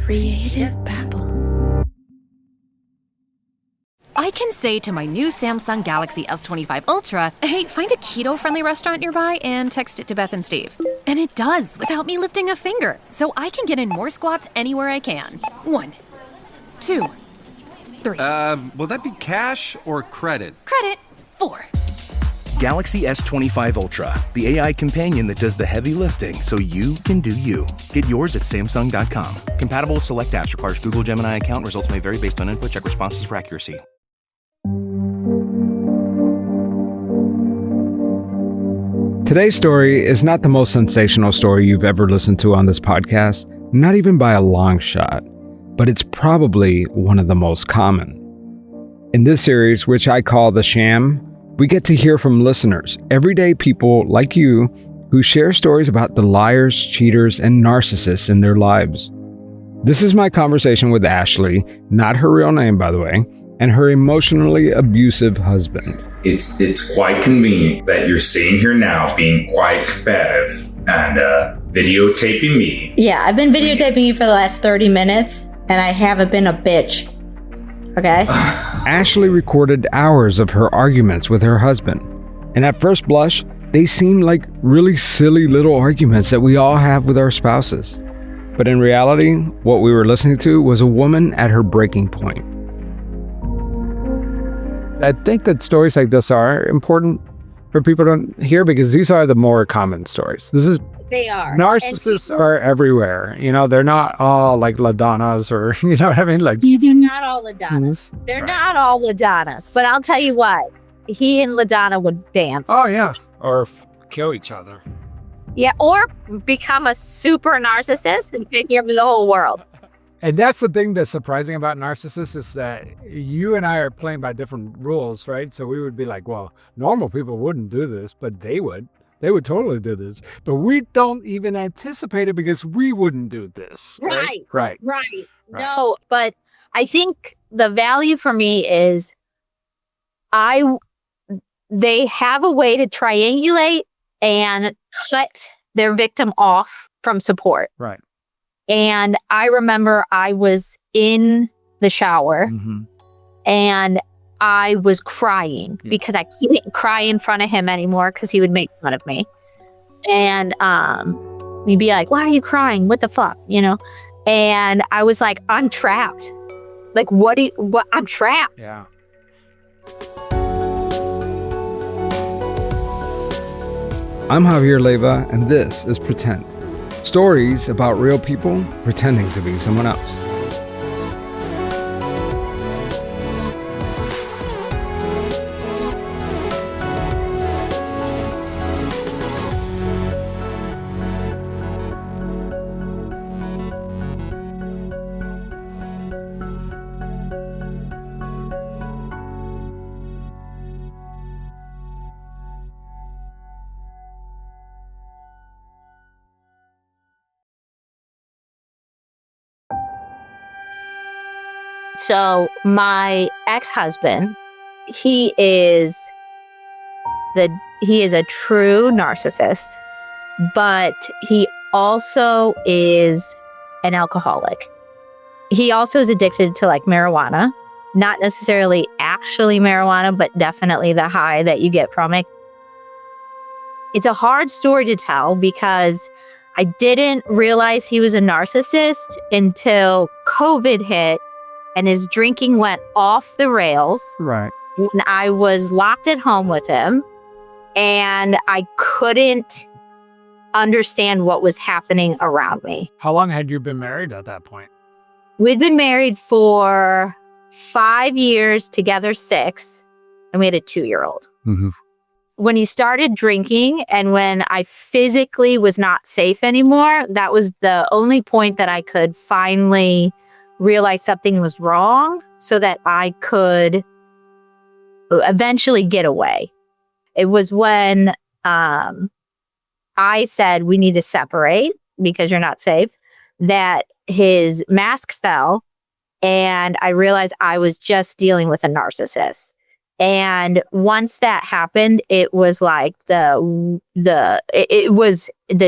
Creative babble. I can say to my new Samsung Galaxy S25 Ultra, hey, find a keto-friendly restaurant nearby and text it to Beth and Steve. And it does, without me lifting a finger. So I can get in more squats anywhere I can. 1, 2, 3. Will that be cash or credit? Credit. 4. Galaxy S25 Ultra, the AI companion that does the heavy lifting so you can do you. Get yours at Samsung.com. Compatible with select apps. Requires Google Gemini account. Results may vary based on input. Check responses for accuracy. Today's story is not the most sensational story you've ever listened to on this podcast, not even by a long shot, but it's probably one of the most common. In this series, which I call The Sham, we get to hear from listeners, everyday people like you, who share stories about the liars, cheaters, and narcissists in their lives. This is my conversation with Ashley, not her real name, by the way, and her emotionally abusive husband. It's quite convenient that you're sitting here now being quite combative and videotaping me. Yeah, I've been videotaping you for the last 30 minutes, and I haven't been a bitch. Okay? Ashley recorded hours of her arguments with her husband, and at first blush, they seemed like really silly little arguments that we all have with our spouses. But in reality, what we were listening to was a woman at her breaking point. I think that stories like this are important for people to hear because these are the more common stories. They are. Narcissists are everywhere. You know, they're not all like LaDonnas or, you know what I mean? Like, They're not all LaDonnas. They're not all LaDonnas. But I'll tell you what, he and LaDonna would dance. oh yeah, or kill each other. Yeah, or become a super narcissist and take care of the whole world. And that's the thing that's surprising about narcissists is that you and I are playing by different rules, right? So we would be like, well, normal people wouldn't do this, but they would. They would totally do this. But we don't even anticipate it because we wouldn't do this. Right. No, but I think the value for me is they have a way to triangulate and cut their victim off from support. Right. And I remember I was in the shower and I was crying because I couldn't cry in front of him anymore because he would make fun of me. And he'd be like, why are you crying? What the fuck? You know? And I was like, I'm trapped. Like, what? I'm trapped. Yeah. I'm Javier Leyva, and this is Pretend. Stories about real people pretending to be someone else. So my ex-husband, he is a true narcissist, but he also is an alcoholic. He also is addicted to like marijuana, not necessarily actually marijuana, but definitely the high that you get from it. It's a hard story to tell because I didn't realize he was a narcissist until COVID hit and his drinking went off the rails. Right. And I was locked at home with him and I couldn't understand what was happening around me. How long had you been married at that point? We'd been married for 5 years, together 6, and we had a 2-year-old. When he started drinking and when I physically was not safe anymore, that was the only point that I could finally realize something was wrong so that I could eventually get away. It was when I said, we need to separate because you're not safe, that his mask fell and I realized I was just dealing with a narcissist. And once that happened, it was like the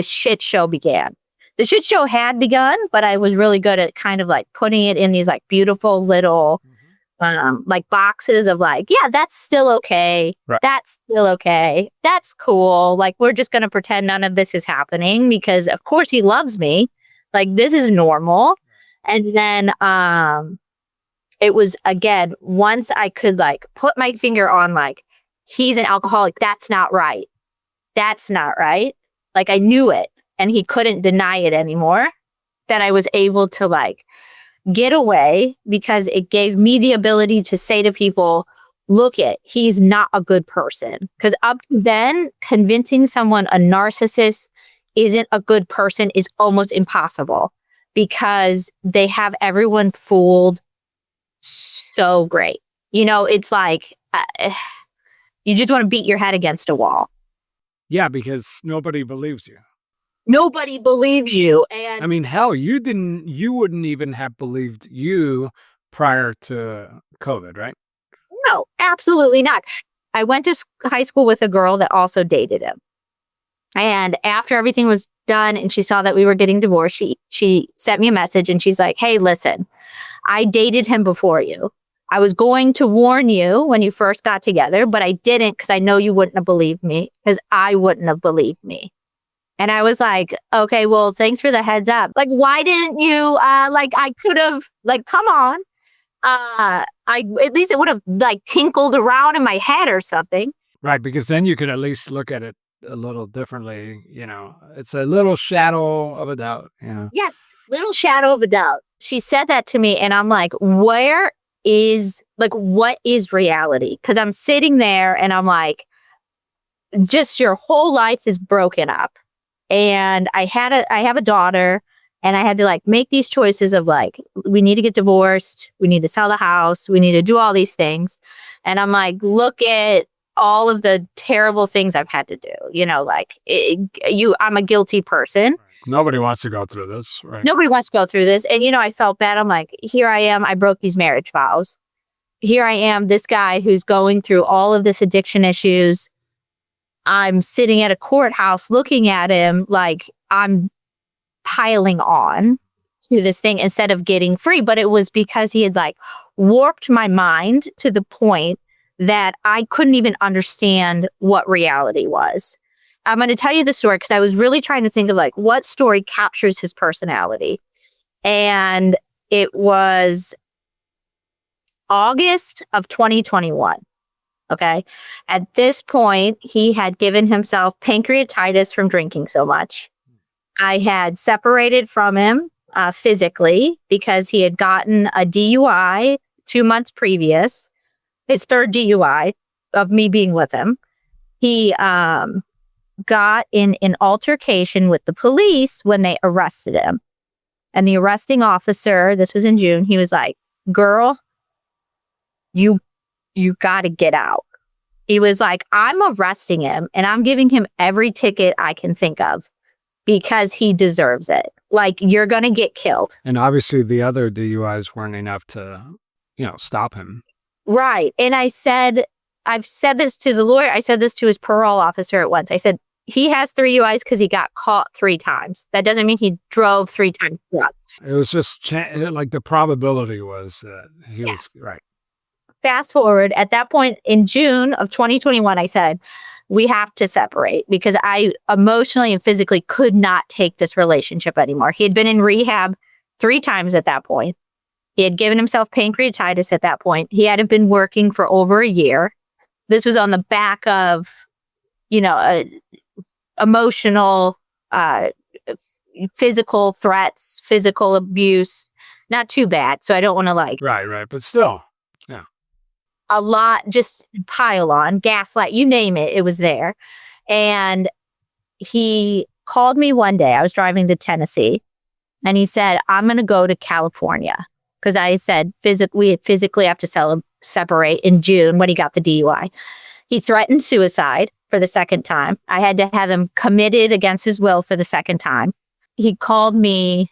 shit show began. the shit show had begun, but I was really good at kind of like putting it in these like beautiful little like boxes of like, yeah, that's still okay. Right. That's still okay. That's cool. Like, we're just going to pretend none of this is happening because of course he loves me. Like, this is normal. And then it was, again, once I could like put my finger on like, he's an alcoholic. That's not right. That's not right. Like, I knew it and he couldn't deny it anymore. Then I was able to like get away because it gave me the ability to say to people, look, he's not a good person. Because up to then, convincing someone a narcissist isn't a good person is almost impossible because they have everyone fooled so great. You know, it's like you just want to beat your head against a wall. Yeah, because nobody believes you. Nobody believes you. And I mean, hell, you wouldn't even have believed you prior to COVID, right? no, absolutely not. I went to high school with a girl that also dated him. And after everything was done and she saw that we were getting divorced, she sent me a message and she's like, hey, listen, I dated him before you. I was going to warn you when you first got together, but I didn't because I know you wouldn't have believed me because I wouldn't have believed me. And I was like, okay, well, thanks for the heads up. Like, why didn't you, like, I could have, like, come on. At least it would have, like, tinkled around in my head or something. Right, because then you could at least look at it a little differently. You know, it's a little shadow of a doubt. You know? Yes, little shadow of a doubt. She said that to me, and I'm like, what is reality? Because I'm sitting there, and I'm like, just your whole life is broken up. And I have a daughter, and I had to like make these choices of like, we need to get divorced. We need to sell the house. We need to do all these things. And I'm like, look at all of the terrible things I've had to do. You know, like I'm a guilty person. Nobody wants to go through this. Right. Nobody wants to go through this. And, you know, I felt bad. I'm like, here I am. I broke these marriage vows. Here I am, this guy who's going through all of this addiction issues. I'm sitting at a courthouse looking at him like I'm piling on to this thing instead of getting free. But it was because he had like warped my mind to the point that I couldn't even understand what reality was. I'm going to tell you the story because I was really trying to think of like what story captures his personality. And it was August of 2021. Okay. At this point, he had given himself pancreatitis from drinking so much. I had separated from him physically because he had gotten a DUI 2 months previous, his third DUI of me being with him. He got in an altercation with the police when they arrested him. And the arresting officer, this was in June, he was like, girl, you got to get out. He was like, I'm arresting him and I'm giving him every ticket I can think of because he deserves it. Like, you're going to get killed. And obviously the other DUIs weren't enough to, stop him. Right. And I've said this to the lawyer. I said this to his parole officer at once. I said, he has 3 DUIs because he got caught 3 times. That doesn't mean he drove 3 times drunk. It was just like the probability was he was right. Fast forward, at that point in June of 2021, I said, we have to separate because I emotionally and physically could not take this relationship anymore. He had been in rehab 3 times at that point. He had given himself pancreatitis at that point. He hadn't been working for over a year. This was on the back of, emotional, physical threats, physical abuse. Not too bad. So I don't want to Right. But still. A lot, just pile on, gaslight, you name it, it was there. And he called me one day. I was driving to Tennessee and he said, I'm going to go to California. Because I said, we physically have to separate in June when he got the DUI. He threatened suicide for the second time. I had to have him committed against his will for the second time. He called me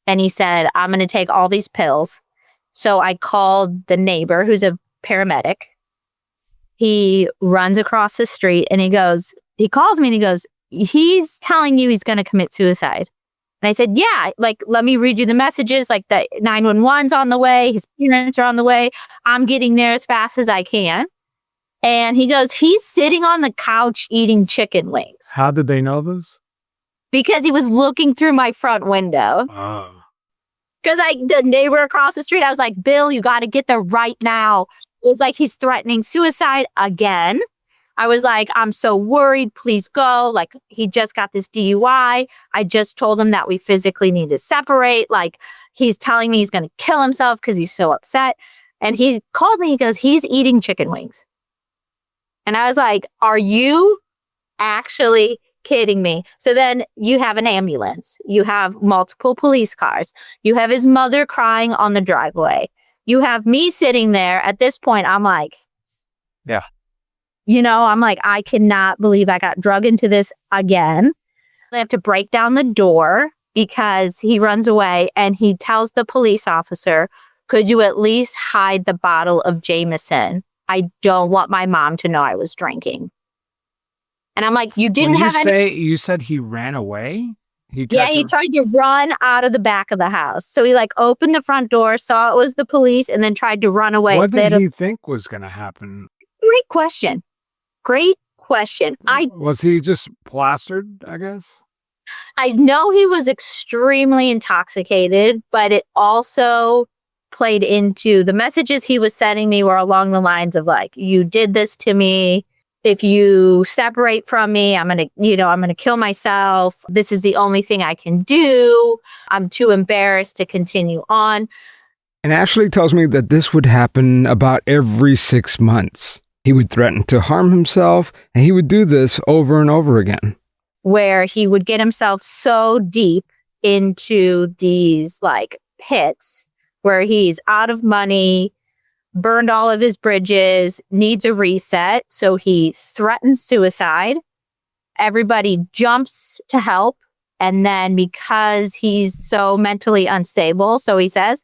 and he said, I'm going to take all these pills. So I called the neighbor who's a paramedic. He runs across the street and he calls me and he goes, he's telling you he's going to commit suicide. And I said, yeah, like, let me read you the messages. Like the 911's on the way. His parents are on the way. I'm getting there as fast as I can. And he goes, he's sitting on the couch eating chicken wings. How did they know this? Because he was looking through my front window. Oh. Because the neighbor across the street, I was like, Bill, you got to get there right now. It was like he's threatening suicide again. I was like, I'm so worried. Please go. Like, he just got this DUI. I just told him that we physically need to separate. Like, he's telling me he's going to kill himself because he's so upset. And he called me. He goes, he's eating chicken wings. And I was like, are you actually kidding me? So then you have an ambulance. You have multiple police cars. You have his mother crying on the driveway. You have me sitting there. At this point, I'm like, yeah. You know, I'm like, I cannot believe I got drug into this again. I have to break down the door because he runs away and he tells the police officer, could you at least hide the bottle of Jameson? I don't want my mom to know I was drinking. And I'm like, you didn't have any. You said he ran away? He tried to run out of the back of the house. So he like opened the front door, saw it was the police, and then tried to run away. What did he think was going to happen? Great question. Great question. Was he just plastered, I guess? I know he was extremely intoxicated, but it also played into the messages he was sending me were along the lines of like, you did this to me. If you separate from me, I'm going to kill myself. This is the only thing I can do. I'm too embarrassed to continue on. And Ashley tells me that this would happen about every 6 months. He would threaten to harm himself, and he would do this over and over again. Where he would get himself so deep into these like pits where he's out of money, burned all of his bridges, needs a reset. So he threatens suicide. Everybody jumps to help. And then because he's so mentally unstable, so he says,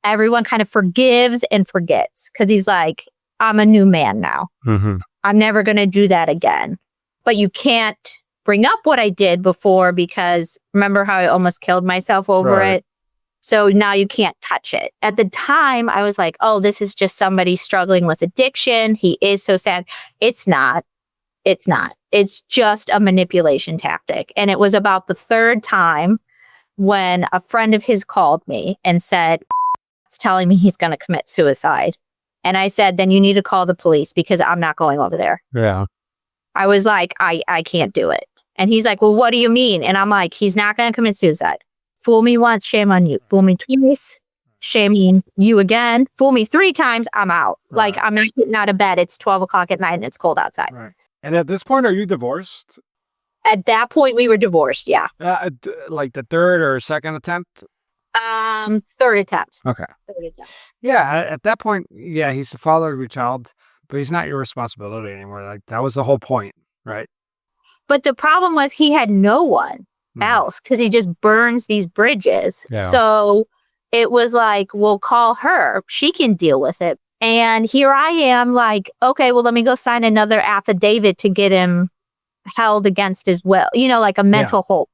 everyone kind of forgives and forgets because he's like, I'm a new man now. Mm-hmm. I'm never going to do that again. But you can't bring up what I did before because remember how I almost killed myself over it? So now you can't touch it. At the time, I was like, oh, this is just somebody struggling with addiction. He is so sad. It's not. It's not. It's just a manipulation tactic. And it was about the third time when a friend of his called me and said, it's telling me he's going to commit suicide. And I said, then you need to call the police because I'm not going over there. Yeah. I was like, I can't do it. And he's like, well, what do you mean? And I'm like, he's not going to commit suicide. Fool me once, shame on you. Fool me twice, shame on you again. Fool me 3 times, I'm out. Right. Like, I'm not getting out of bed. It's 12 o'clock at night and it's cold outside. Right. And at this point, are you divorced? At that point, we were divorced, yeah. Like the third or second attempt? Third attempt. Okay. Third attempt. Yeah, at that point, yeah, he's the father of your child, but he's not your responsibility anymore. Like, that was the whole point, right? But the problem was he had no one else because he just burns these bridges. Yeah. So it was like, we'll call her. She can deal with it. And here I am like, okay, well, let me go sign another affidavit to get him held against his will, like a mental hold.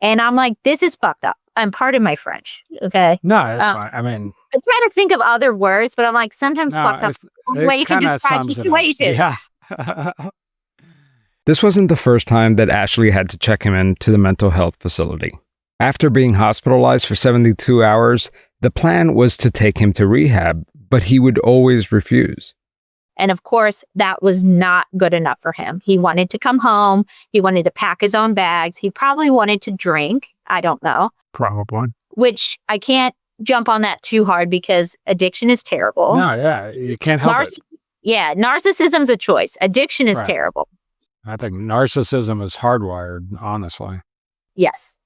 And I'm like, this is fucked up. I'm pardon my French. Okay. No, that's fine. I mean, I try to think of other words, but I'm like, sometimes fucked up. The way you can describe situations. Yeah. This wasn't the first time that Ashley had to check him into the mental health facility. After being hospitalized for 72 hours, the plan was to take him to rehab, but he would always refuse. And of course, that was not good enough for him. He wanted to come home. He wanted to pack his own bags. He probably wanted to drink. I don't know. Probably. Which I can't jump on that too hard because addiction is terrible. No, yeah, you can't help it. Yeah, narcissism's a choice. Addiction is terrible. I think narcissism is hardwired, honestly. Yes.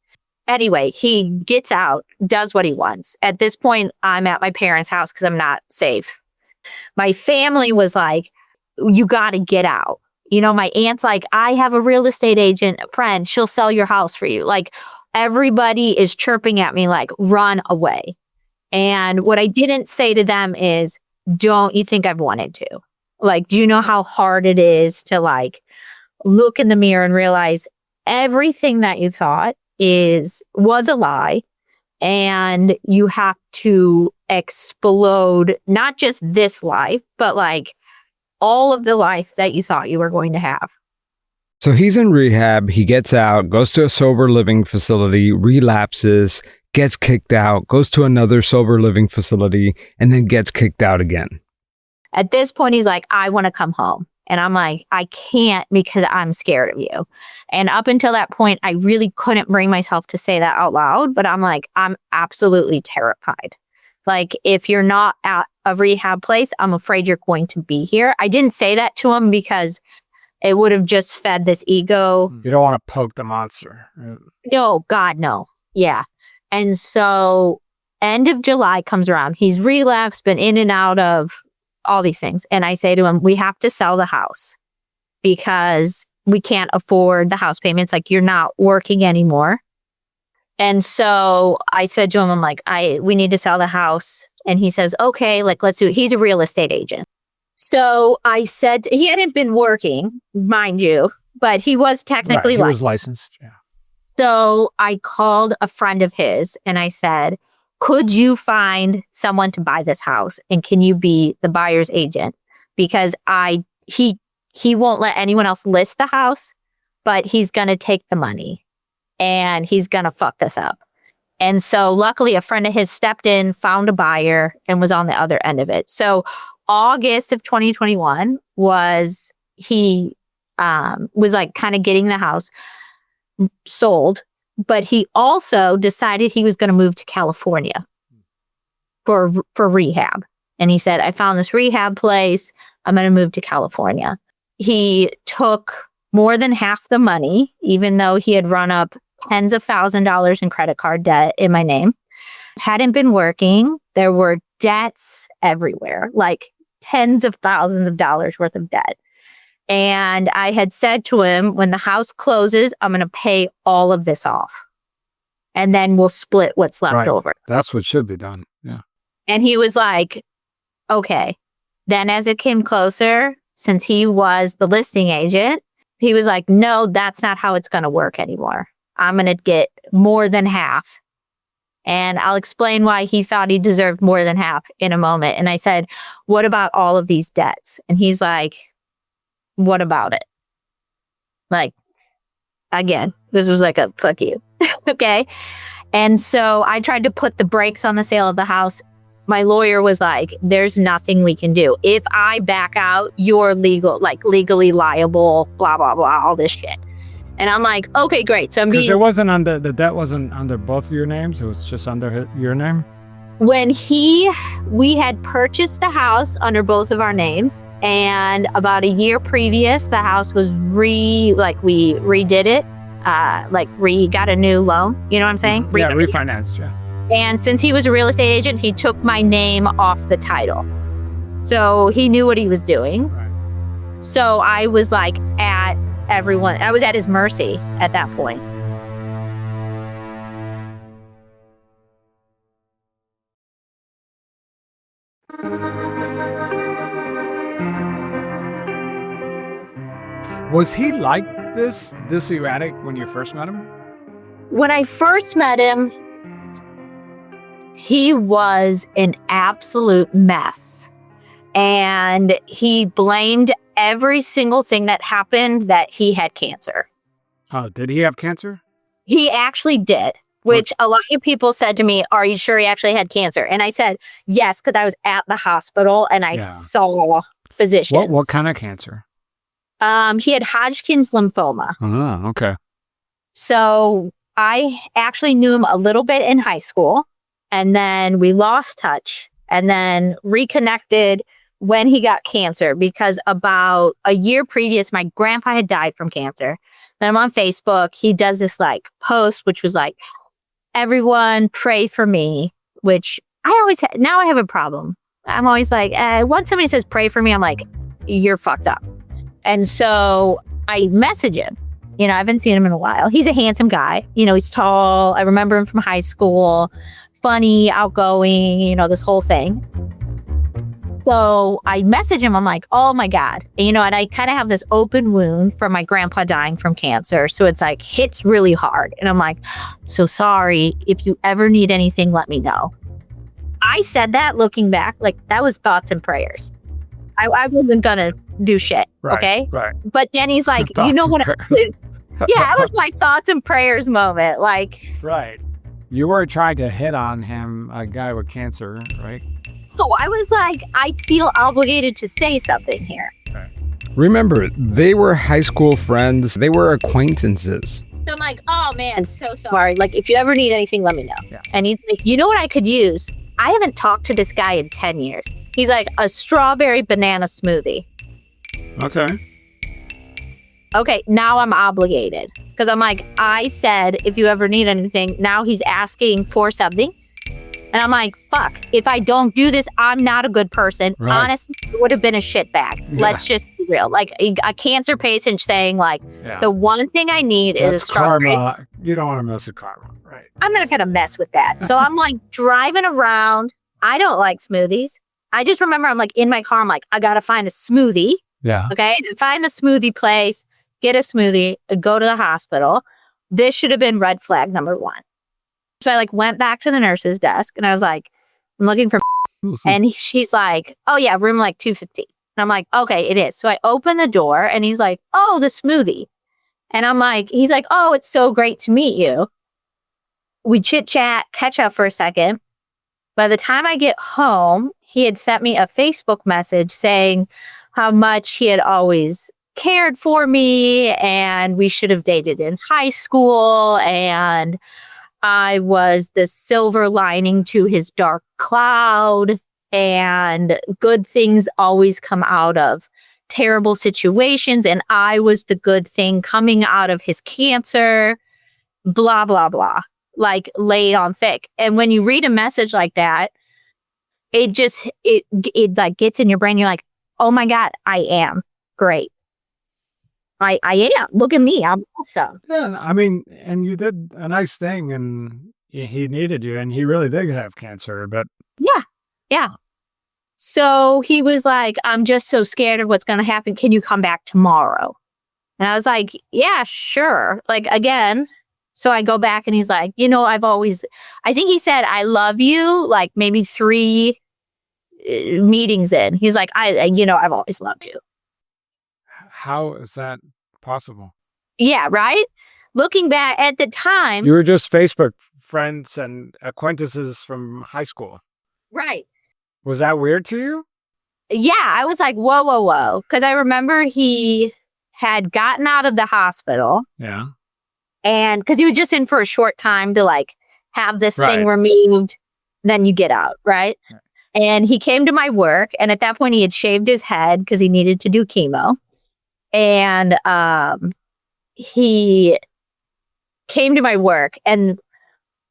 Anyway, he gets out, does what he wants. At this point, I'm at my parents' house because I'm not safe. My family was like, you got to get out. My aunt's like, I have a real estate agent friend. She'll sell your house for you. Like, everybody is chirping at me like, run away. And what I didn't say to them is, don't you think I've wanted to? Like, do you know how hard it is to like look in the mirror and realize everything that you thought was a lie, and you have to explode not just this life, but like all of the life that you thought you were going to have. So he's in rehab, he gets out, goes to a sober living facility, relapses, gets kicked out, goes to another sober living facility, and then gets kicked out again. At this point, he's like, I want to come home. And I'm like, I can't because I'm scared of you. And up until that point, I really couldn't bring myself to say that out loud. But I'm like, I'm absolutely terrified. Like, if you're not at a rehab place, I'm afraid you're going to be here. I didn't say that to him because it would have just fed this ego. You don't want to poke the monster. No, God, no. Yeah. And so end of July comes around. He's relapsed, been in and out of all these things. And I say to him, we have to sell the house because we can't afford the house payments. Like, you're not working anymore. And so I said to him, I'm like, we need to sell the house. And he says, okay, like, let's do it. He's a real estate agent. So I said, he hadn't been working, mind you, but he was technically licensed. He was licensed, yeah. So I called a friend of his and I said, could you find someone to buy this house? And can you be the buyer's agent? Because he won't let anyone else list the house, but he's going to take the money and he's going to fuck this up. And so luckily a friend of his stepped in, found a buyer, and was on the other end of it. So August of 2021 was like kind of getting the house sold, but he also decided he was going to move to California for rehab. And he said, I found this rehab place. I'm going to move to California. He took more than half the money, even though he had run up tens of $1,000s in credit card debt in my name. Hadn't been working. There were debts everywhere, like tens of thousands of dollars worth of debt. And I had said to him, when the house closes, I'm going to pay all of this off. And then we'll split what's left over. That's what should be done. Yeah. And he was like, okay. Then as it came closer, since he was the listing agent, he was like, no, that's not how it's going to work anymore. I'm going to get more than half. And I'll explain why he thought he deserved more than half in a moment. And I said, what about all of these debts? And he's like, what about it? Like, again, this was like a fuck you. Okay. And so I tried to put the brakes on the sale of the house. My lawyer was like, there's nothing we can do. If I back out, you're legally liable, blah, blah, blah, all this shit. And I'm like, okay, great. So because the debt wasn't under both of your names. It was just under your name. When we had purchased the house under both of our names, and about a year previous, the house was we redid it, got a new loan. You know what I'm saying? Yeah, refinanced, yeah. And since he was a real estate agent, he took my name off the title. So he knew what he was doing. Right. So I was like I was at his mercy at that point. Was he like this erratic when you first met him? When I first met him, he was an absolute mess. And he blamed every single thing that happened that he had cancer. Oh, did he have cancer? He actually did, which a lot of people said to me, are you sure he actually had cancer? And I said, yes, because I was at the hospital and I saw physicians. What kind of cancer? He had Hodgkin's lymphoma. Oh, okay. So I actually knew him a little bit in high school, and then we lost touch and then reconnected when he got cancer, because about a year previous, my grandpa had died from cancer. Then I'm on Facebook. He does this like post, which was like, everyone pray for me, which now I have a problem. I'm always like, once somebody says pray for me, I'm like, you're fucked up. And so I message him. I haven't seen him in a while. He's a handsome guy. He's tall. I remember him from high school. Funny, outgoing, this whole thing. So I message him. I'm like, oh my God. And, and I kind of have this open wound from my grandpa dying from cancer. So it's like, hits really hard. And I'm like, so sorry. If you ever need anything, let me know. I said that looking back, like that was thoughts and prayers. I wasn't going to do shit. Right, okay. Right. But then he's like, you know what? Yeah, that was my thoughts and prayers moment. Like, right. You were trying to hit on him, a guy with cancer, right? so I was like, I feel obligated to say something here. Remember, they were high school friends. They were acquaintances. So I'm like, oh man, so sorry. Like, if you ever need anything, let me know. Yeah. And he's like, you know what I could use? I haven't talked to this guy in 10 years. He's like, a strawberry banana smoothie. Okay. Okay, now I'm obligated. Because I'm like, I said, if you ever need anything, now he's asking for something. And I'm like, fuck, if I don't do this, I'm not a good person. Right. Honestly, it would have been a shitbag. Yeah. Let's just be real. Like a cancer patient saying like, Yeah. the one thing I need is a That's strawberry. karma. You don't want to mess with karma, right? I'm not going to mess with that. So I'm like driving around. I don't like smoothies. I just remember I'm like in my car. I'm like, I got to find a smoothie. Yeah. Okay. Find the smoothie place, get a smoothie, go to the hospital. This should have been red flag number one. So I like went back to the nurse's desk and I was like, I'm looking for, and she's like, oh yeah, room like 215. And I'm like, okay, it is. So I open the door and he's like, oh, the smoothie. And I'm like, he's like, oh, it's so great to meet you. We chit chat, catch up for a second. By the time I get home, he had sent me a Facebook message saying how much he had always cared for me and we should have dated in high school and I was the silver lining to his dark cloud and good things always come out of terrible situations and I was the good thing coming out of his cancer, blah, blah, blah, like laid on thick. And when you read a message like that, it like gets in your brain. You're like, oh my God, I am great. I am. Look at me. I'm awesome. Yeah, I mean, and you did a nice thing, and he needed you, and he really did have cancer, but... Yeah. So he was like, I'm just so scared of what's going to happen. Can you come back tomorrow? And I was like, yeah, sure. Like, again, so I go back, and he's like, I think he said, I love you, like maybe 3 meetings in. He's like, I've always loved you. How is that possible? Yeah, right? Looking back at the time. You were just Facebook friends and acquaintances from high school. Right. Was that weird to you? Yeah, I was like, whoa, whoa, whoa. Because I remember he had gotten out of the hospital. Yeah. And because he was just in for a short time to like have this Right. thing removed. Then you get out, right? And he came to my work. And at that point, he had shaved his head because he needed to do chemo. And he came to my work and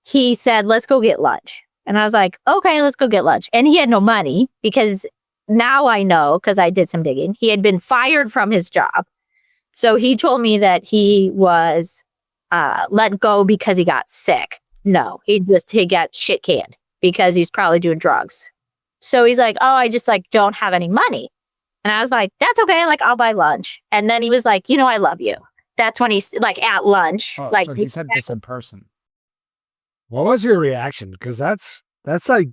he said, let's go get lunch. And I was like, okay, let's go get lunch. And he had no money because now I know, because I did some digging, he had been fired from his job. So he told me that he was let go because he got sick. No, he got shit canned because he's probably doing drugs. So he's like, oh, I just like don't have any money. And I was like, that's okay. Like, I'll buy lunch. And then he was like, I love you. That's when he's like at lunch. Oh, like so he said this in person. What was your reaction? Because that's like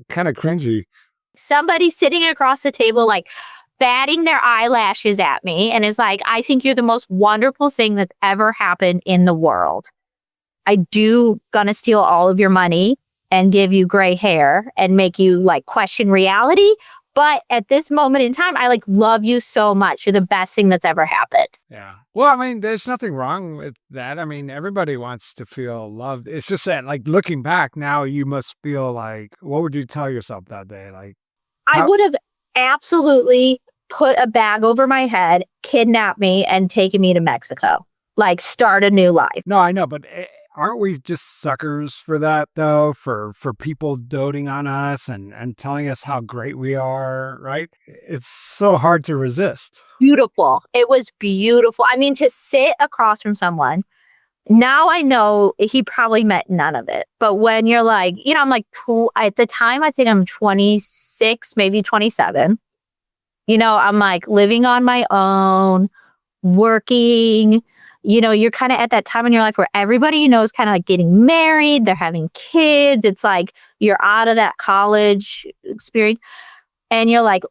kind of cringy. somebody sitting across the table, like batting their eyelashes at me and is like, I think you're the most wonderful thing that's ever happened in the world. I do gonna steal all of your money and give you gray hair and make you like question reality. But at this moment in time, I like love you so much. You're the best thing that's ever happened. Yeah. Well, I mean, there's nothing wrong with that. I mean, everybody wants to feel loved. It's just that, like, looking back now, you must feel like, what would you tell yourself that day? Like, I would have absolutely put a bag over my head, kidnapped me, and taken me to Mexico. Like, start a new life. no, I know, but aren't we just suckers for that, though? For people doting on us and telling us how great we are, right? It's so hard to resist. Beautiful. It was beautiful. I mean, to sit across from someone Now I know he probably meant none of it. But when you're like, I'm like, at the time, I think I'm 26, maybe 27. I'm like living on my own, working. You're kind of at that time in your life where everybody is kind of like getting married. They're having kids. It's like you're out of that college experience. And you're like,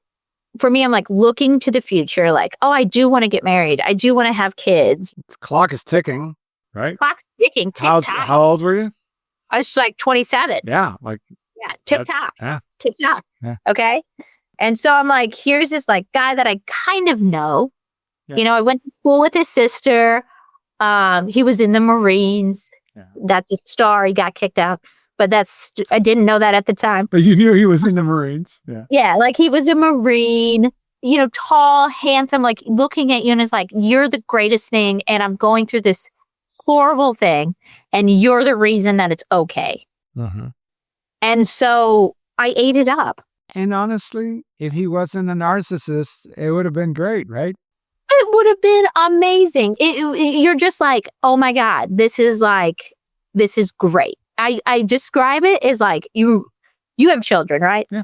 for me, I'm like looking to the future, like, oh, I do want to get married. I do want to have kids. The clock is ticking, right? Clock's ticking. Tick-tock. How old were you? I was like 27. Yeah. Yeah. Tick-tock. Yeah. Tick-tock. Yeah. Okay. And so I'm like, here's this like guy that I kind of know. Yeah. I went to school with his sister. He was in the Marines. Yeah. That's a star. He got kicked out. But I didn't know that at the time. But you knew he was in the Marines. Yeah. Yeah, like he was a Marine, tall, handsome, like looking at you and is like, you're the greatest thing. And I'm going through this horrible thing. And you're the reason that it's okay. Uh-huh. And so I ate it up. And honestly, if he wasn't a narcissist, it would have been great, right? It would have been amazing. You're just like, oh my God, this is great. I describe it as like you have children, right? Yeah.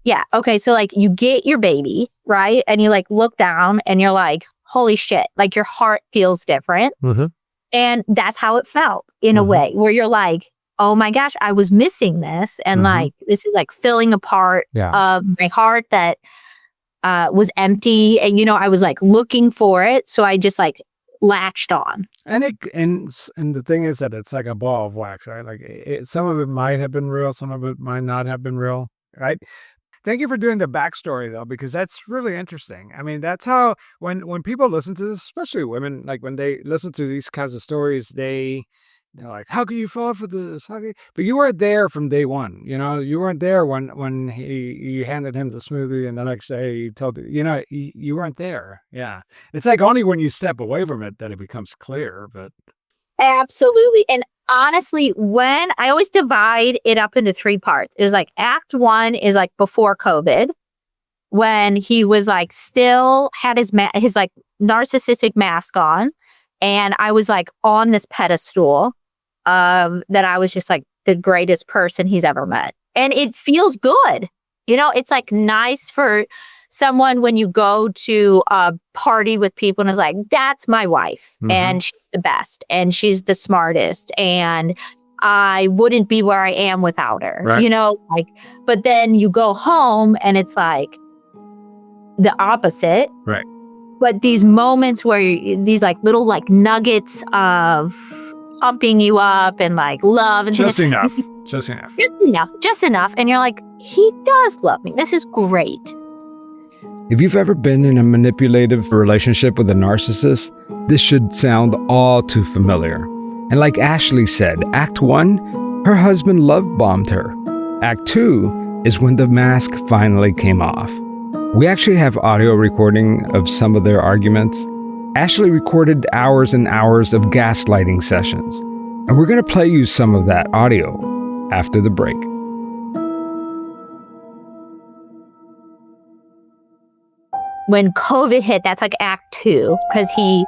Yeah. Okay. So like you get your baby, right? And you like look down and you're like, holy shit, like your heart feels different. Mm-hmm. And that's how it felt in a way where you're like, oh my gosh, I was missing this. And like, this is like filling a part of my heart that was empty. And, I was like looking for it. So I just like latched on. And the thing is that it's like a ball of wax, right? Like some of it might have been real, some of it might not have been real, right? Thank you for doing the backstory though, because that's really interesting. I mean, that's how when people listen to this, especially women, like when they listen to these kinds of stories, they're like, how can you fall for this? But you weren't there from day one. You weren't there when you handed him the smoothie and the next day he told you, you weren't there. Yeah. It's like only when you step away from it that it becomes clear. But absolutely. And honestly, when I always divide it up into 3 parts, it was like act 1 is like before COVID, when he was like still had his like narcissistic mask on. And I was like on this pedestal that I was just like the greatest person he's ever met. And it feels good. It's like nice for someone when you go to a party with people and is like, that's my wife and she's the best and she's the smartest and I wouldn't be where I am without her, right. But then you go home and it's like the opposite. Right. But these moments where these like little like nuggets of pumping you up and like love and just things. enough. Just enough. And you're like, he does love me. This is great. If you've ever been in a manipulative relationship with a narcissist, this should sound all too familiar. And like Ashley said, Act 1, her husband love bombed her. Act 2 is when the mask finally came off. We actually have audio recording of some of their arguments. Ashley recorded hours and hours of gaslighting sessions, and we're going to play you some of that audio after the break. When COVID hit, that's like Act 2, because he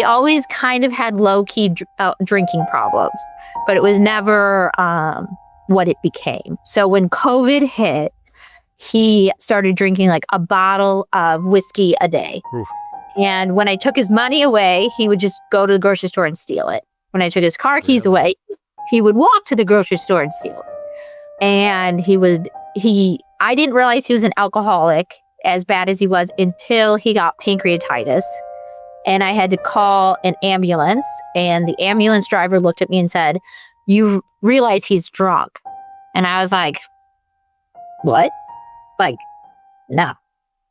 always kind of had low-key drinking problems, but it was never what it became. So when COVID hit, he started drinking like a bottle of whiskey a day. Oof. And when I took his money away, he would just go to the grocery store and steal it. When I took his car keys away, he would walk to the grocery store and steal it. And I didn't realize he was an alcoholic as bad as he was until he got pancreatitis. And I had to call an ambulance. And the ambulance driver looked at me and said, "You realize he's drunk?" And I was like, "What?" Like, no,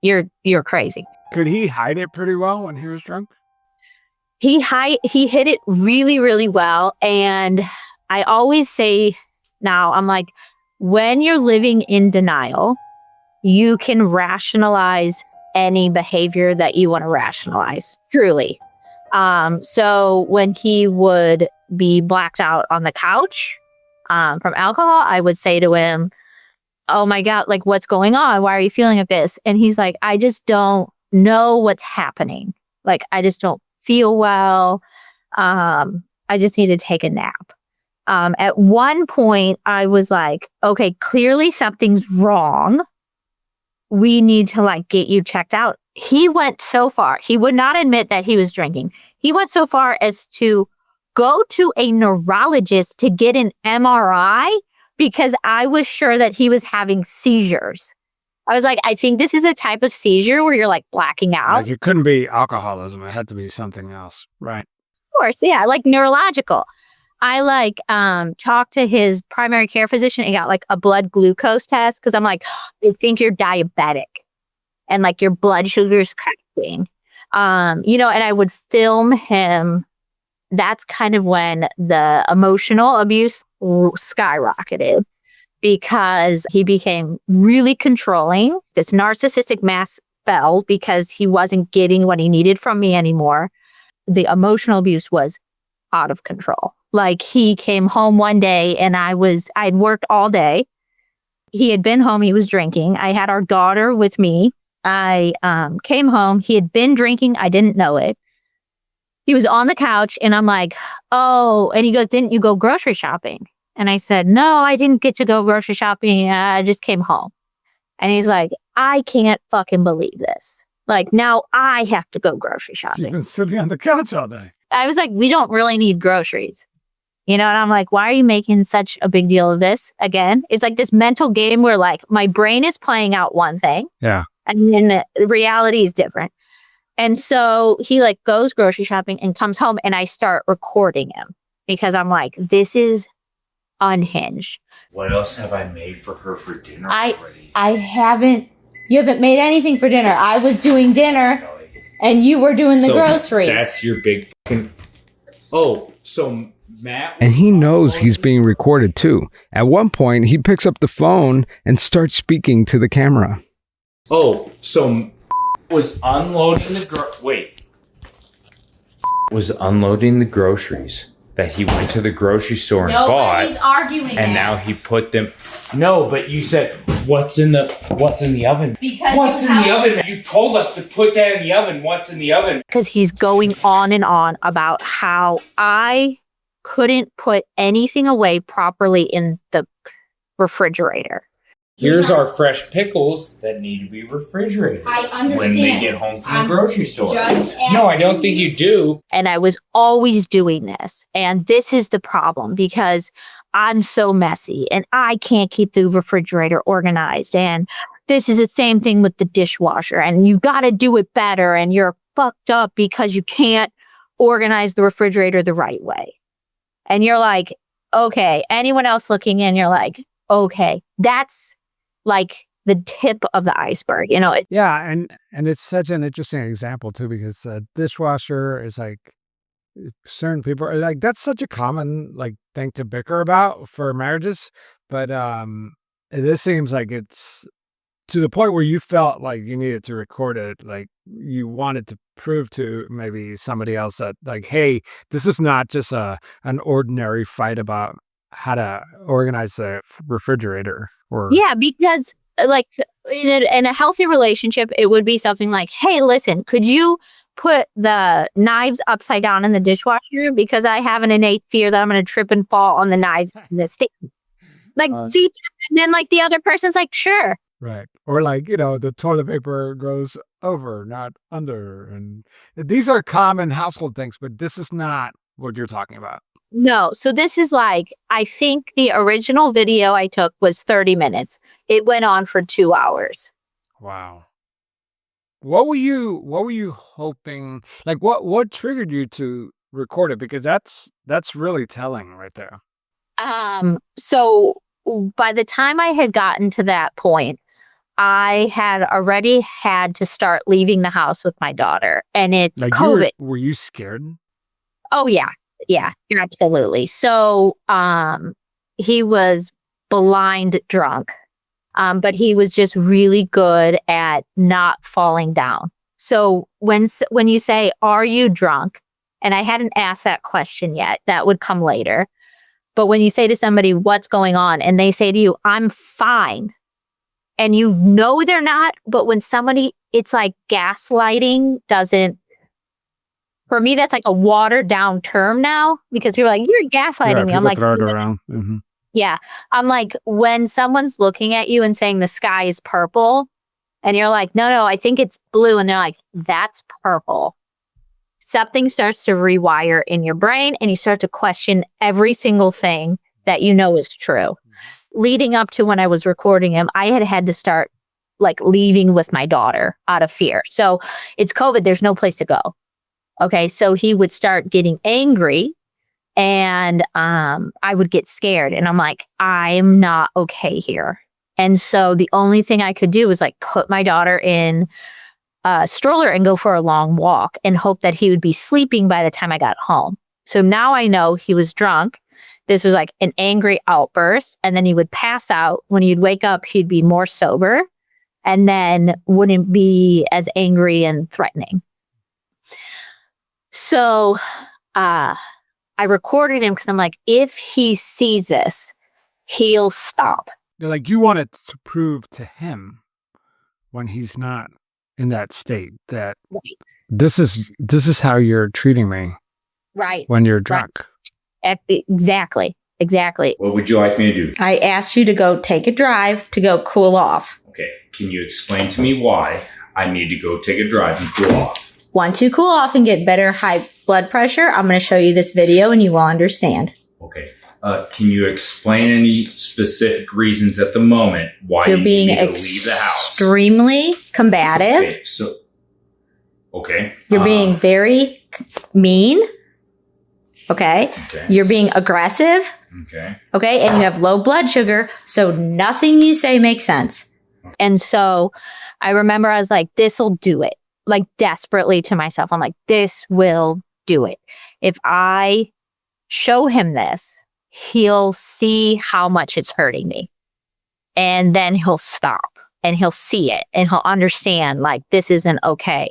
you're crazy. Could he hide it pretty well when he was drunk? He hid it really, really well. And I always say now, I'm like, when you're living in denial, you can rationalize any behavior that you want to rationalize, truly. So when he would be blacked out on the couch from alcohol, I would say to him, "Oh my God, like what's going on? Why are you feeling like this?" And he's like, "I just don't know what's happening. Like, I just don't feel well. I just need to take a nap. At one point, I was like, okay, clearly something's wrong. We need to like get you checked out. He went so far. He would not admit that he was drinking. He went so far as to go to a neurologist to get an MRI because I was sure that he was having seizures. I was like, I think this is a type of seizure where you're like blacking out. Like it couldn't be alcoholism. It had to be something else. Right. Of course. Yeah. Like neurological. I like talked to his primary care physician and got like a blood glucose test because I'm like, I think you're diabetic and like your blood sugar's crashing. And I would film him. That's kind of when the emotional abuse skyrocketed because he became really controlling. This narcissistic mask fell because he wasn't getting what he needed from me anymore. The emotional abuse was out of control. Like he came home one day and I'd worked all day. He had been home. He was drinking. I had our daughter with me. I came home. He had been drinking. I didn't know it. He was on the couch and I'm like, oh, and he goes, didn't you go grocery shopping? And I said, no, I didn't get to go grocery shopping. I just came home. And he's like, I can't fucking believe this. Like now I have to go grocery shopping. You've been sitting on the couch all day. I was like, we don't really need groceries. And I'm like, why are you making such a big deal of this again? It's like this mental game where like my brain is playing out one thing. Yeah. And then the reality is different. And so he like goes grocery shopping and comes home and I start recording him because I'm like, this is unhinged. What else have I made for her for dinner already? You haven't made anything for dinner. I was doing dinner and you were doing the groceries. That's your big fucking... Oh, so Matt... And he knows he's being recorded too. At one point, he picks up the phone and starts speaking to the camera. Oh, so was unloading the groceries that he went to the grocery store and Nobody's bought. Arguing and that. now he put them. No, but you said what's in the oven? Because what's in the oven? You told us to put that in the oven. What's in the oven? Because he's going on and on about how I couldn't put anything away properly in the refrigerator. Here's our fresh pickles that need to be refrigerated. I understand. When they get home from the grocery store. No, I don't think you do. And I was always doing this. And this is the problem because I'm so messy and I can't keep the refrigerator organized. And this is the same thing with the dishwasher. And you got to do it better. And you're fucked up because you can't organize the refrigerator the right way. And you're like, okay. Anyone else looking in, you're like, okay, that's like the tip of the iceberg, Yeah, and it's such an interesting example too, because dishwasher is like certain people are like that's such a common like thing to bicker about for marriages, but this seems like it's to the point where you felt like you needed to record it, like you wanted to prove to maybe somebody else that like, hey, this is not just an ordinary fight about how to organize a refrigerator or because like in a healthy relationship it would be something like, hey, listen, could you put the knives upside down in the dishwasher because I have an innate fear that I'm going to trip and fall on the knives in the steak. Like and then like the other person's like, sure, right, or like the toilet paper goes over not under, and these are common household things, but this is not what you're talking about. No. So this is like, I think the original video I took was 30 minutes. It went on for 2 hours. Wow. What were you hoping? Like what triggered you to record it? Because that's really telling right there. So by the time I had gotten to that point, I had already had to start leaving the house with my daughter, and it's like COVID. Were you scared? Oh yeah. Yeah, absolutely. So he was blind drunk, but he was just really good at not falling down. So when you say, are you drunk? And I hadn't asked that question yet, that would come later. But when you say to somebody, what's going on? And they say to you, I'm fine. And they're not. But when somebody, it's like gaslighting doesn't for me, that's like a watered down term now because people are like, you're gaslighting me. I'm like, throw it around. Mm-hmm. yeah. I'm like, when someone's looking at you and saying the sky is purple, and you're like, no, I think it's blue. And they're like, that's purple. Something starts to rewire in your brain and you start to question every single thing that you know is true. Leading up to when I was recording him, I had to start like leaving with my daughter out of fear. So it's COVID. There's no place to go. Okay. So he would start getting angry and I would get scared. And I'm like, I'm not okay here. And so the only thing I could do was like put my daughter in a stroller and go for a long walk and hope that he would be sleeping by the time I got home. So now I know he was drunk. This was like an angry outburst. And then he would pass out. When he'd wake up, he'd be more sober and then wouldn't be as angry and threatening. So I recorded him because I'm like, if he sees this, he'll stop. They're like, you want it to prove to him when he's not in that state that this is how you're treating me. Right. When you're drunk. Right. Exactly. What would you like me to do? I asked you to go take a drive to go cool off. Okay. Can you explain to me why I need to go take a drive and cool off? Once you cool off and get better high blood pressure, I'm going to show you this video and you will understand. Okay. Can you explain any specific reasons at the moment why you're you being need to leave the house? Extremely combative. Okay. You're being very mean. Okay. You're being aggressive. Okay. And you have low blood sugar. So nothing you say makes sense. And so I remember I was like, this'll do it. Like desperately to myself. I'm like, this will do it. If I show him this, he'll see how much it's hurting me. And then he'll stop and he'll see it and he'll understand like this isn't okay.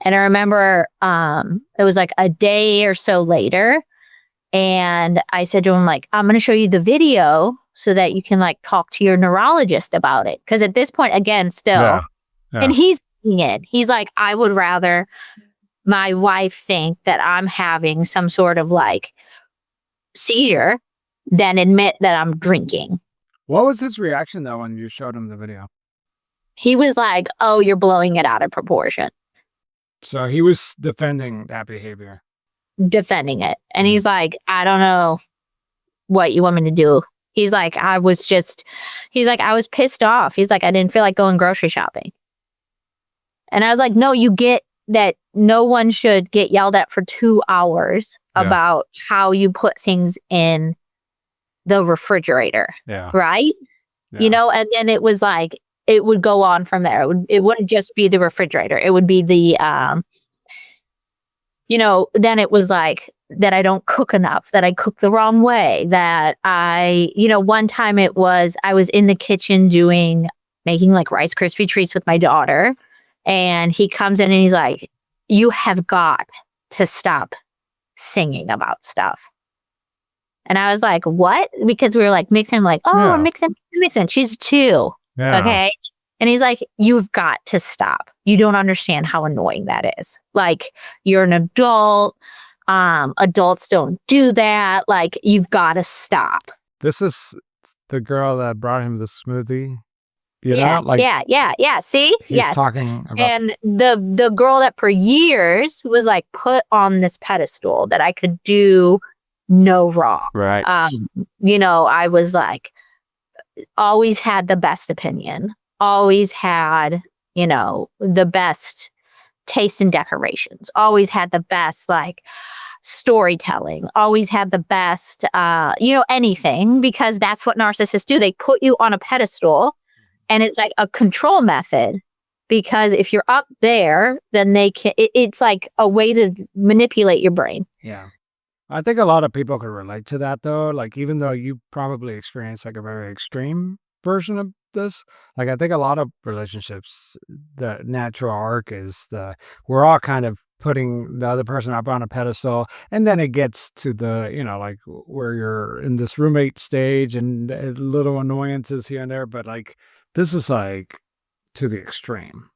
And I remember it was like a day or so later. And I said to him, like, I'm going to show you the video so that you can like talk to your neurologist about it. Because at this point, again, still, Yeah. and he's seeing it. He's like, I would rather my wife think that I'm having some sort of like seizure than admit that I'm drinking. What was his reaction though when you showed him the video? He was like, oh, you're blowing it out of proportion. So he was defending that behavior. Defending it. And he's like, I don't know what you want me to do. He's like, I was pissed off. He's like, I didn't feel like going grocery shopping. And I was like, no, you get that no one should get yelled at for 2 hours about how you put things in the refrigerator. Yeah. Right? Yeah. You know, and then it was like, it would go on from there. It wouldn't just be the refrigerator. It would be the, then it was like that I don't cook enough, that I cook the wrong way, that one time I was in the kitchen making like Rice Krispie treats with my daughter. And he comes in and he's like, you have got to stop singing about stuff. And I was like, what? Because we were like mixing, like, oh, we're mixing. She's 2. Yeah. Okay. And he's like, you've got to stop. You don't understand how annoying that is. Like, you're an adult. Adults don't do that. Like, you've got to stop. This is the girl that brought him the smoothie. Yeah. See? He's talking about. And the girl that for years was like put on this pedestal that I could do no wrong. Right. I was like, always had the best opinion, always had, the best taste in decorations, always had the best like storytelling, always had the best, anything, because that's what narcissists do. They put you on a pedestal and it's like a control method, because if you're up there, then they can, it's like a way to manipulate your brain. Yeah. I think a lot of people can relate to that though. Like, even though you probably experience like a very extreme version of this, like I think a lot of relationships, the natural arc is we're all kind of putting the other person up on a pedestal, and then it gets to the, like where you're in this roommate stage and little annoyances here and there. But like, this is like to the extreme.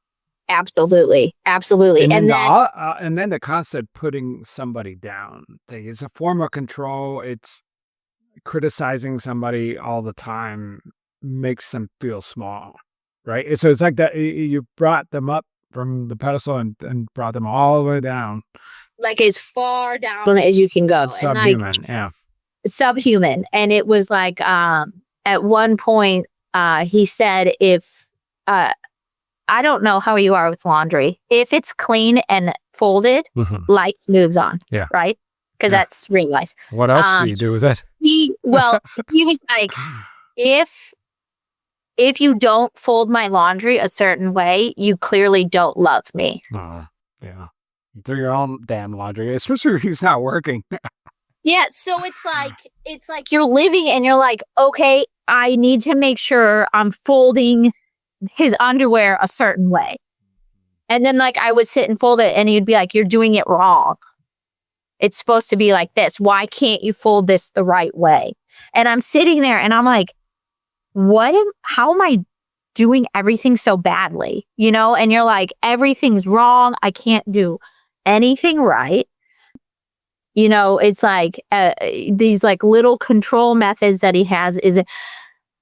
Absolutely. Absolutely. And then, then and then the constant putting somebody down thing. It's a form of control. It's criticizing somebody all the time makes them feel small, right? So it's like that you brought them up from the pedestal and brought them all the way down. like as far down as you can go. And like Subhuman, yeah. subhuman. And it was like at one point he said if I don't know how you are with laundry. If it's clean and folded, life moves on. Yeah. Right? Because that's real life. What else do you do with it? He was like, if you don't fold my laundry a certain way, you clearly don't love me. Oh, yeah. Do your own damn laundry, especially if he's not working. Yeah, so it's like you're living and you're like, okay, I need to make sure I'm folding his underwear a certain way. And then like I would sit and fold it and he'd be like, you're doing it wrong. It's supposed to be like this. Why can't you fold this the right way? And I'm sitting there and I'm like, how am I doing everything so badly? You know, and you're like, everything's wrong. I can't do anything right. You know, it's like these like little control methods that he has is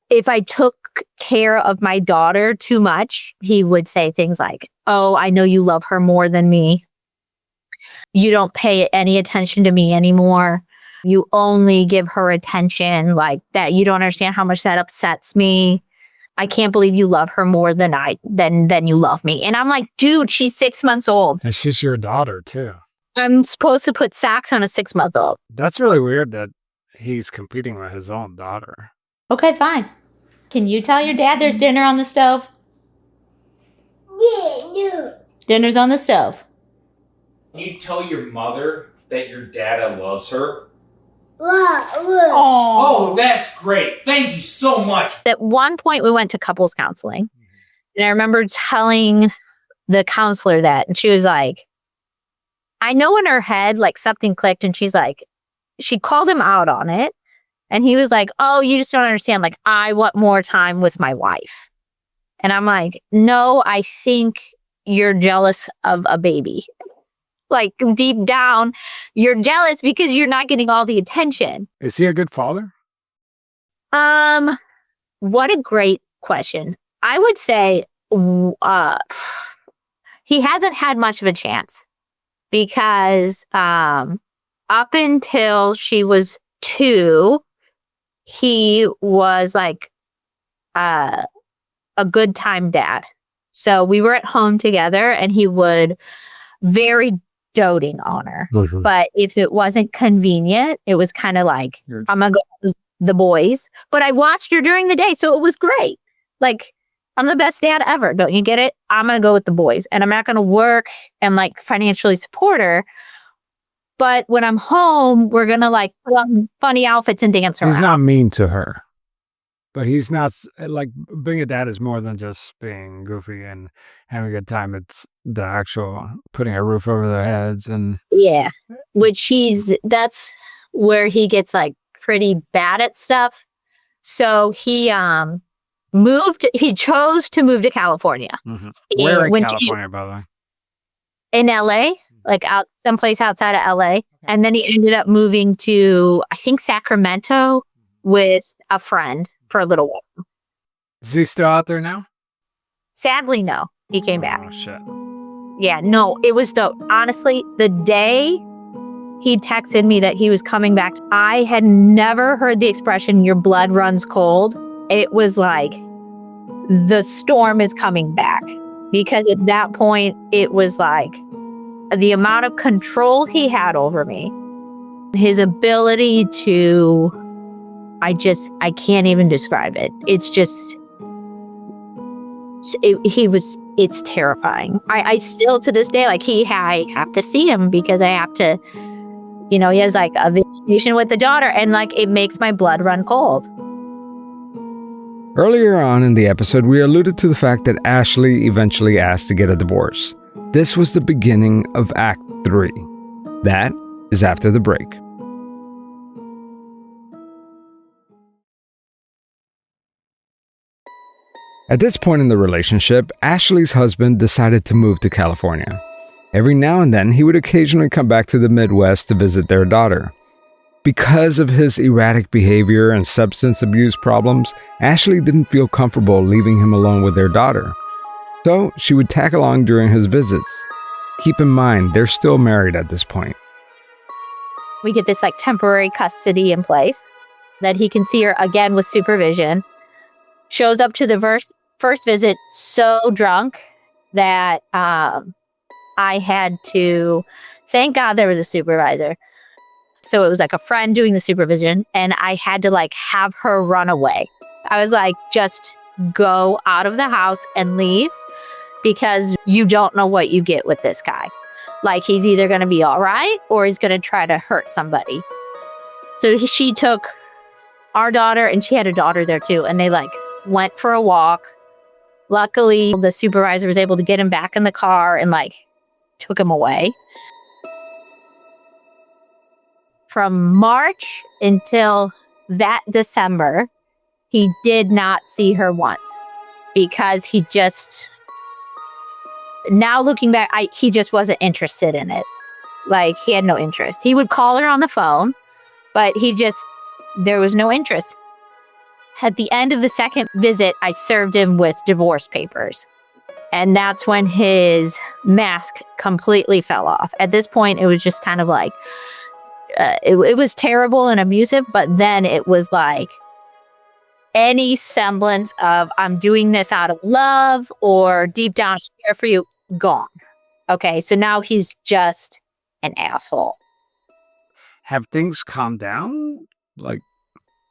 if I took care of my daughter too much, he would say things like, oh, I know you love her more than me. You don't pay any attention to me anymore. You only give her attention like that. You don't understand how much that upsets me. I can't believe you love her more than you love me. And I'm like, dude, she's 6 months old. And she's your daughter too. I'm supposed to put socks on a 6-month-old. That's really weird that he's competing with his own daughter. Okay, fine. Can you tell your dad there's dinner on the stove? Yeah. Dinner's on the stove. Can you tell your mother that your dada loves her? Oh, that's great. Thank you so much. At one point, we went to couples counseling. And I remember telling the counselor that, and she was like, I know in her head, like something clicked, and she's like, she called him out on it. And he was like, oh, you just don't understand. Like, I want more time with my wife. And I'm like, no, I think you're jealous of a baby. Like deep down, you're jealous because you're not getting all the attention. Is he a good father? What a great question. I would say he hasn't had much of a chance because up until she was 2, he was like a good time dad. So we were at home together and he would very doting on her. Mm-hmm. But if it wasn't convenient, it was kind of like, I'm going to go with the boys. But I watched her during the day. So it was great. Like, I'm the best dad ever. Don't you get it? I'm going to go with the boys. And I'm not going to work and like financially support her. But when I'm home, we're going to like put on funny outfits and dance around. He's not mean to her. But he's not, like, being a dad is more than just being goofy and having a good time. It's the actual putting a roof over their heads and... Yeah, that's where he gets, like, pretty bad at stuff. So he chose to move to California. Mm-hmm. Where in California, by the way? In LA, like out someplace outside of LA. And then he ended up moving to, I think, Sacramento with a friend for a little while. Is he still out there now? Sadly, no. He came back. Oh, shit. Yeah, no. It was honestly, the day he texted me that he was coming back, I had never heard the expression, your blood runs cold. It was like, the storm is coming back. Because at that point, it was like, the amount of control he had over me, his ability to... I can't even describe it. It's just, it's terrifying. I still to this day, like I have to see him because I have to, he has like a visitation with the daughter and like, it makes my blood run cold. Earlier on in the episode, we alluded to the fact that Ashley eventually asked to get a divorce. This was the beginning of Act 3. That is after the break. At this point in the relationship, Ashley's husband decided to move to California. Every now and then, he would occasionally come back to the Midwest to visit their daughter. Because of his erratic behavior and substance abuse problems, Ashley didn't feel comfortable leaving him alone with their daughter. So she would tag along during his visits. Keep in mind, they're still married at this point. We get this like temporary custody in place that he can see her again with supervision. Shows up to the first visit so drunk that I had to, thank God there was a supervisor. So it was like a friend doing the supervision, and I had to like have her run away. I was like, just go out of the house and leave, because you don't know what you get with this guy. Like, he's either going to be all right or he's going to try to hurt somebody. So she took our daughter, and she had a daughter there too, and they like went for a walk. Luckily, the supervisor was able to get him back in the car and like took him away. From March until that December, he did not see her once, because he just, now looking back, he just wasn't interested in it. Like, he had no interest. He would call her on the phone, but there was no interest. At the end of the second visit, I served him with divorce papers. And that's when his mask completely fell off. At this point, it was just kind of like, it was terrible and abusive, but then it was like any semblance of I'm doing this out of love or deep down I care for you, gone. Okay, so now he's just an asshole. Have things calmed down? Like,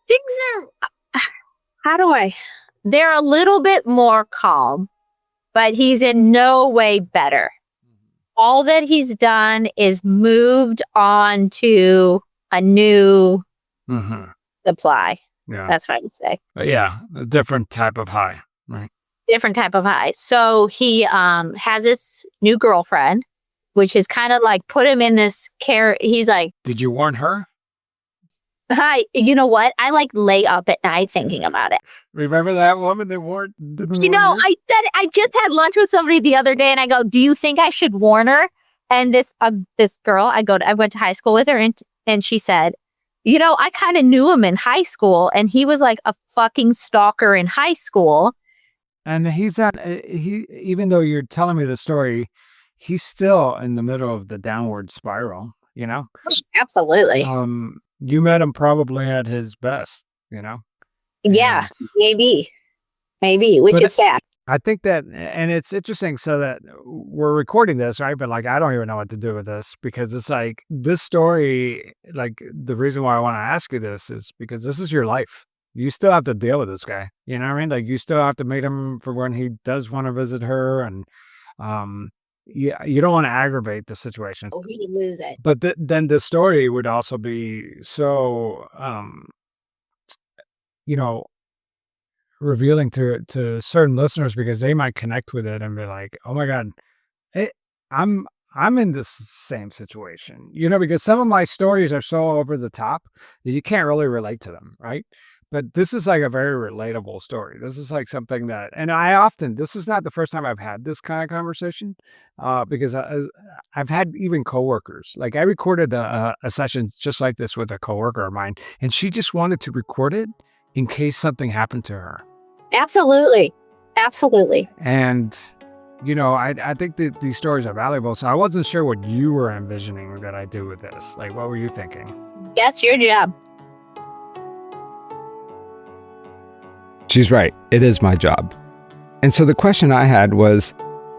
Things are, they're a little bit more calm, but he's in no way better. All that he's done is moved on to a new supply. Yeah. That's what I would say. Yeah, a different type of high, right? Different type of high. So he has this new girlfriend, which is kind of like put him in this care. He's like, did you warn her? hi, you know what? I like lay up at night thinking about it. Remember that woman that warned? I said, I just had lunch with somebody the other day, and I go, do you think I should warn her? And this girl, I went to high school with her, and she said, I kind of knew him in high school, and he was like a fucking stalker in high school. And even though you're telling me the story, he's still in the middle of the downward spiral, Absolutely. You met him probably at his best, Yeah, maybe, which is sad. I think that, and it's interesting, so that we're recording this, right? But like, I don't even know what to do with this, because it's like this story, like the reason why I want to ask you this is because this is your life. You still have to deal with this guy. You know what I mean? Like, you still have to meet him for when he does want to visit her. And you don't want to aggravate the situation. Oh, he would lose it. But then the story would also be so, revealing to certain listeners, because they might connect with it and be like, oh my God, I'm in this same situation, because some of my stories are so over the top that you can't really relate to them, right? But this is like a very relatable story. This is like something that, and this is not the first time I've had this kind of conversation, because I've had even coworkers. Like, I recorded a session just like this with a coworker of mine, and she just wanted to record it in case something happened to her. Absolutely. And, I think that these stories are valuable. So I wasn't sure what you were envisioning that I do with this. Like, what were you thinking? That's your job. She's right. It is my job. And so the question I had was,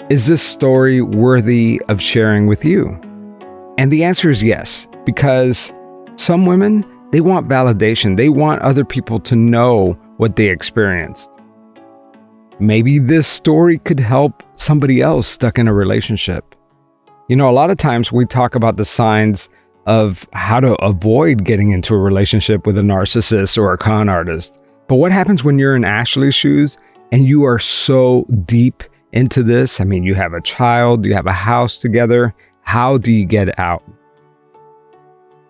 is this story worthy of sharing with you? And the answer is yes, because some women, they want validation. They want other people to know what they experienced. Maybe this story could help somebody else stuck in a relationship. A lot of times we talk about the signs of how to avoid getting into a relationship with a narcissist or a con artist. But what happens when you're in Ashley's shoes and you are so deep into this? I mean, you have a child, you have a house together. How do you get out?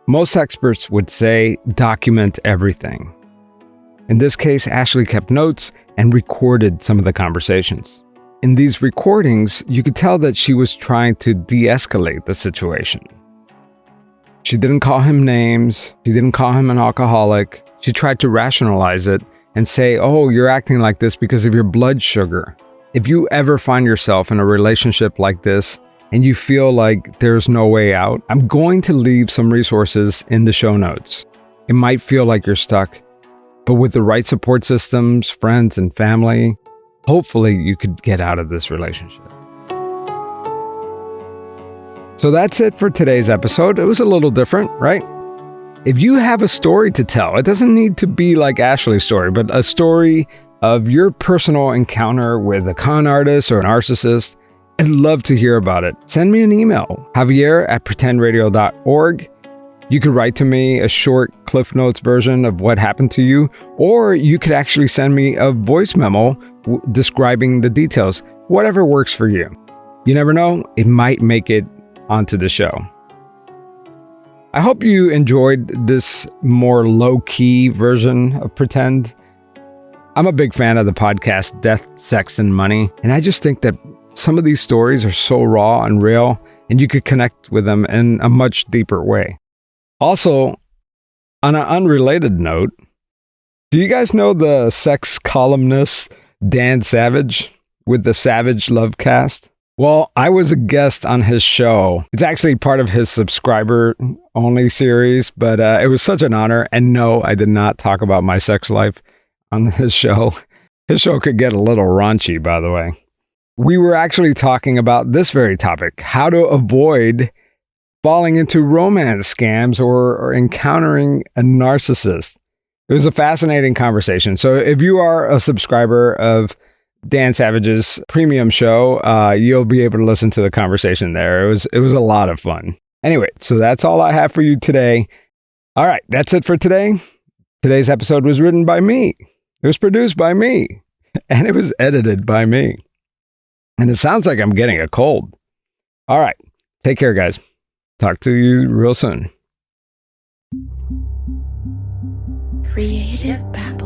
Most experts would say document everything. In this case, Ashley kept notes and recorded some of the conversations. In these recordings, you could tell that she was trying to de-escalate the situation. She didn't call him names. She didn't call him an alcoholic. She tried to rationalize it and say, oh, you're acting like this because of your blood sugar. If you ever find yourself in a relationship like this and you feel like there's no way out, I'm going to leave some resources in the show notes. It might feel like you're stuck, but with the right support systems, friends, and family, hopefully you could get out of this relationship. So that's it for today's episode. It was a little different, right? If you have a story to tell, it doesn't need to be like Ashley's story, but a story of your personal encounter with a con artist or a narcissist, I'd love to hear about it. Send me an email, javier@pretendradio.org. You could write to me a short Cliff Notes version of what happened to you, or you could actually send me a voice memo describing the details, whatever works for you. You never know, it might make it onto the show. I hope you enjoyed this more low-key version of Pretend. I'm a big fan of the podcast Death, Sex, and Money, and I just think that some of these stories are so raw and real, and you could connect with them in a much deeper way. Also, on an unrelated note, do you guys know the sex columnist Dan Savage with the Savage Lovecast? Well, I was a guest on his show. It's actually part of his subscriber-only series, but it was such an honor. And no, I did not talk about my sex life on his show. His show could get a little raunchy, by the way. We were actually talking about this very topic, how to avoid falling into romance scams or encountering a narcissist. It was a fascinating conversation. So if you are a subscriber of Dan Savage's premium show, you'll be able to listen to the conversation there. It was a lot of fun. Anyway, so that's all I have for you today. All right, that's it for today. Today's episode was written by me. It was produced by me. And it was edited by me. And it sounds like I'm getting a cold. All right, take care, guys. Talk to you real soon. Creative Pep.